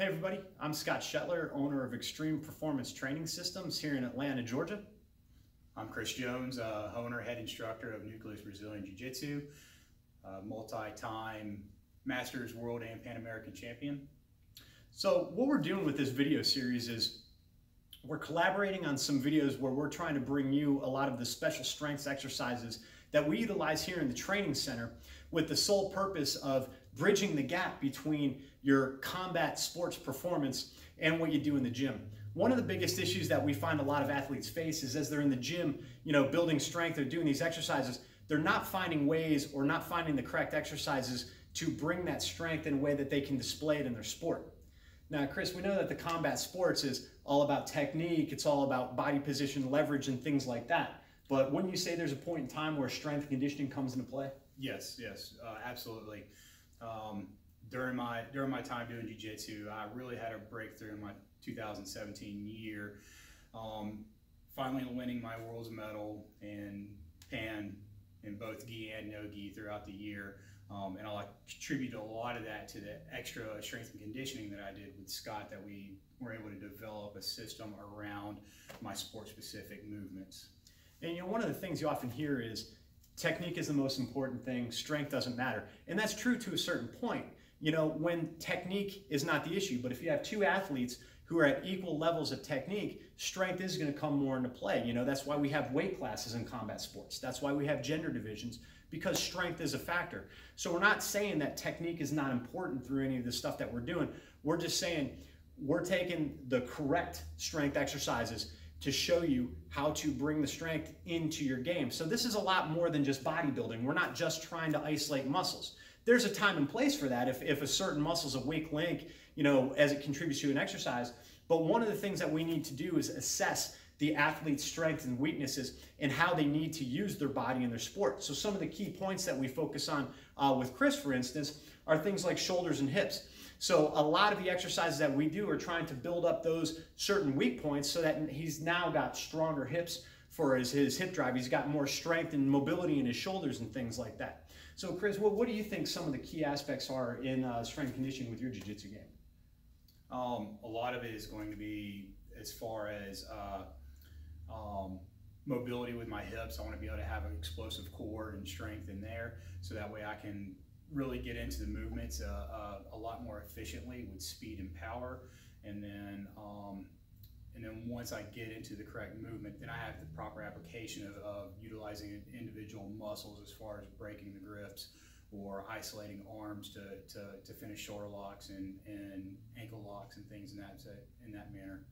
Hey everybody, I'm Scott Shetler, owner of Extreme Performance Training Systems here in Atlanta, Georgia. I'm Chris Jones, owner, head instructor of Nucleus Brazilian Jiu Jitsu, multi-time Masters World and Pan American champion. So what we're doing with this video series is we're collaborating on some videos where we're trying to bring you a lot of the special strengths exercises that we utilize here in the training center with the sole purpose of bridging the gap between your combat sports performance and what you do in the gym. One of the biggest issues that we find a lot of athletes face is as they're in the gym, building strength or doing these exercises, they're not finding ways or not finding the correct exercises to bring that strength in a way that they can display it in their sport. Now, Chris, we know that the combat sports is all about technique, it's all about body position, leverage, and things like that. But wouldn't you say there's a point in time where strength and conditioning comes into play? Yes, absolutely. During my time doing jiu-jitsu, I really had a breakthrough in my 2017 year. Finally winning my world's medal in Pan in both gi and no gi throughout the year. And I'll attribute a lot of that to the extra strength and conditioning that I did with Scott, that we were able to develop a system around my sport-specific movements. And one of the things you often hear is technique is the most important thing, strength doesn't matter. And that's true to a certain point, when technique is not the issue. But if you have two athletes who are at equal levels of technique, strength is going to come more into play. That's why we have weight classes in combat sports. That's why we have gender divisions, because strength is a factor. So we're not saying that technique is not important through any of the stuff that we're doing. We're just saying we're taking the correct strength exercises to show you how to bring the strength into your game. So this is a lot more than just bodybuilding. We're not just trying to isolate muscles. There's a time and place for that if a certain muscle's a weak link, as it contributes to an exercise. But one of the things that we need to do is assess the athlete's strengths and weaknesses and how they need to use their body in their sport. So some of the key points that we focus on with Chris, for instance, are things like shoulders and hips. So a lot of the exercises that we do are trying to build up those certain weak points so that he's now got stronger hips for his hip drive. He's got more strength and mobility in his shoulders and things like that. So Chris, what do you think some of the key aspects are in strength conditioning with your jiu-jitsu game? A lot of it is going to be as far as mobility with my hips. I want to be able to have an explosive core and strength in there, so that way I can really get into the movements a lot more efficiently with speed and power. And then once I get into the correct movement, then I have the proper application of utilizing individual muscles as far as breaking the grips or isolating arms to finish shoulder locks and ankle locks and things in that manner.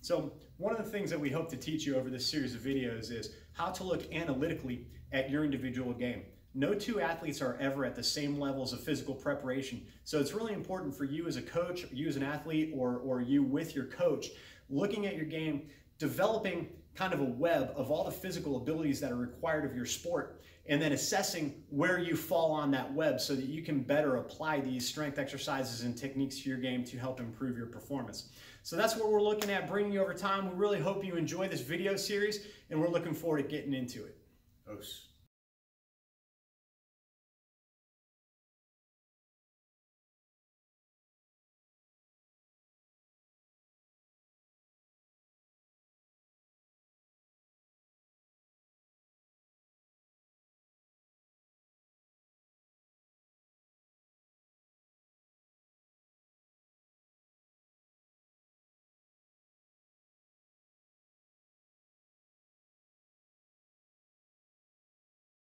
So one of the things that we hope to teach you over this series of videos is how to look analytically at your individual game. No two athletes are ever at the same levels of physical preparation. So it's really important for you as a coach, you as an athlete, or you with your coach, looking at your game, developing kind of a web of all the physical abilities that are required of your sport, and then assessing where you fall on that web so that you can better apply these strength exercises and techniques to your game to help improve your performance. So that's what we're looking at bringing you over time. We really hope you enjoy this video series, and we're looking forward to getting into it. Os.